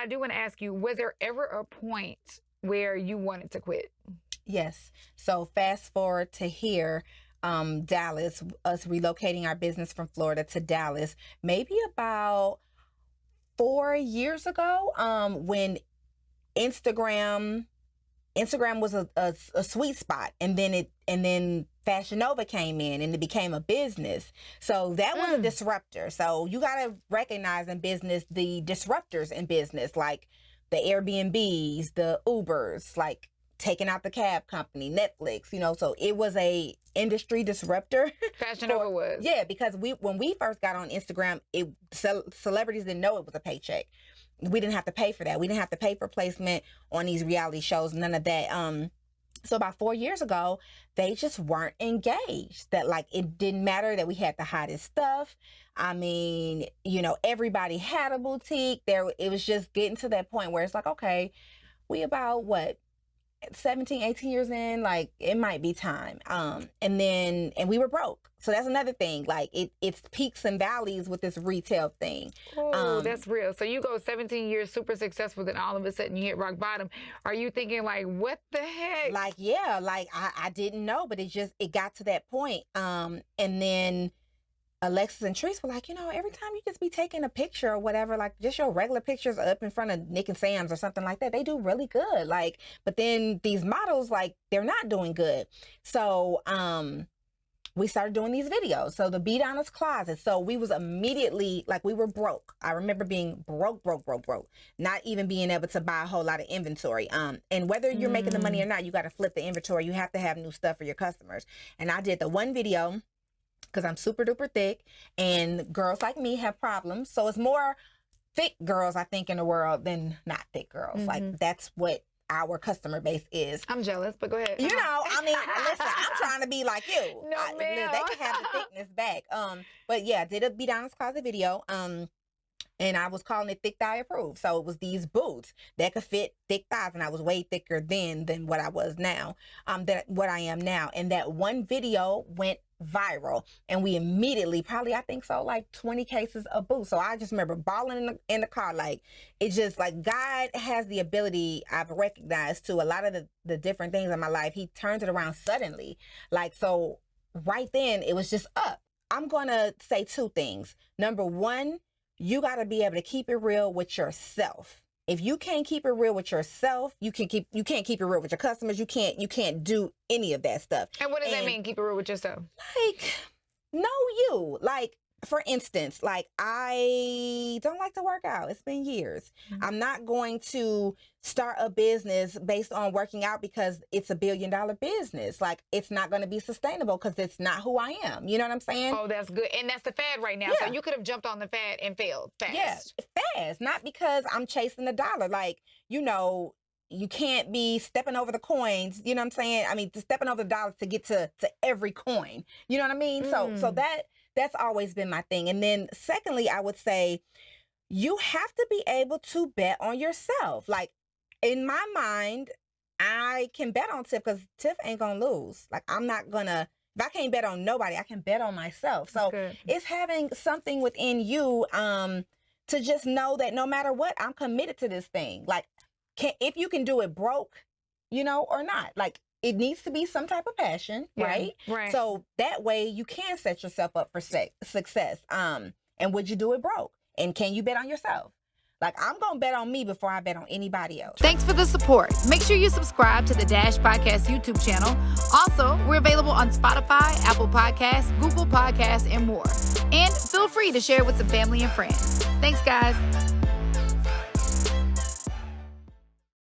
I do want to ask you, was there ever a point where you wanted to quit? Yes. So fast forward to here, Dallas, us relocating our business from Florida to Dallas, maybe about 4 years ago, when Instagram was a sweet spot, and then Fashion Nova came in and it became a business. So that was a disruptor. So you got to recognize in business the disruptors in business, like the Airbnbs, the Ubers, like taking out the cab company, Netflix, so it was a industry disruptor. Fashion Nova was. Yeah, because when we first got on Instagram, celebrities didn't know it was a paycheck. We didn't have to pay for that. We didn't have to pay for placement on these reality shows, none of that. So about 4 years ago, they just weren't engaged. That like it didn't matter that we had the hottest stuff. I mean, everybody had a boutique. It was just getting to that point where it's like, okay, we about 17, 18 years in, like it might be time. And we were broke. So that's another thing. Like it's peaks and valleys with this retail thing. Oh, that's real. So you go 17 years super successful, then all of a sudden you hit rock bottom. Are you thinking like, what the heck? Like, yeah, like I didn't know, but it got to that point. And then Alexis and Treese were like, every time you just be taking a picture or whatever, like just your regular pictures up in front of Nick and Sam's or something like that, they do really good. Like, but then these models, like, they're not doing good. So, we started doing these videos. So the Be Donna's Closet. So we was immediately, like, we were broke. I remember being broke, not even being able to buy a whole lot of inventory. And whether you're making the money or not, you got to flip the inventory. You have to have new stuff for your customers. And I did the one video because I'm super duper thick and girls like me have problems. So it's more thick girls, I think, in the world than not thick girls. Like that's what our customer base is. I'm jealous, but go ahead. Listen, I'm trying to be like you. No, ma'am. They can have the thickness back. But yeah, I did a Be Donna's Closet video. And I was calling it Thick Thigh Approved. So it was these boots that could fit thick thighs. And I was way thicker then than what I was now, what I am now. And that one video went viral. And we immediately, probably, I think so, like 20 cases of boots. So I just remember bawling in the car. Like, it's just like God has the ability, I've recognized, to a lot of the different things in my life. He turns it around suddenly. Like, so right then, it was just up. I'm going to say two things. Number one, you got to be able to keep it real with yourself. If you can't keep it real with yourself, you can't keep it real with your customers. You can't do any of that stuff. And what does that mean? Keep it real with yourself? Like, know you. Like, for instance, like, I don't like to work out. It's been years. I'm not going to start a business based on working out because it's $1 billion business. Like, it's not going to be sustainable because it's not who I am. You know what I'm saying? Oh, that's good. And that's the fad right now. Yeah. So you could have jumped on the fad and failed fast. Yeah, fast. Not because I'm chasing the dollar. Like, you can't be stepping over the coins. You know what I'm saying? I mean, stepping over the dollars to get to every coin. You know what I mean? So that's always been my thing. And then secondly, I would say you have to be able to bet on yourself. Like, in my mind, I can bet on Tiff because Tiff ain't gonna lose. Like, I'm not gonna, if I can't bet on nobody, I can bet on myself. So it's having something within you to just know that no matter what, I'm committed to this thing. Like, if you can do it broke, or not. Like, it needs to be some type of passion, right? Right. So that way you can set yourself up for success. And would you do it broke? And can you bet on yourself? Like, I'm going to bet on me before I bet on anybody else. Thanks for the support. Make sure you subscribe to the Dash Podcast YouTube channel. Also, we're available on Spotify, Apple Podcasts, Google Podcasts, and more. And feel free to share with some family and friends. Thanks, guys.